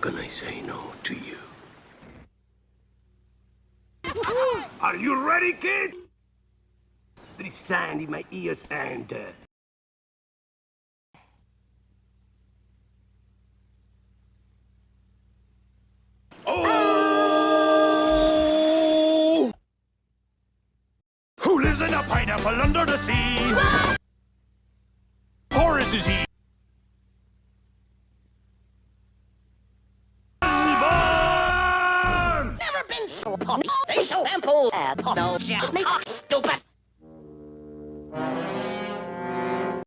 can I say no to you? Are you ready, kid? There is sand in my ears and... Oh! Who lives in a pineapple under the sea? Horace is he? Never been so poppy. They so ample. No, stupid.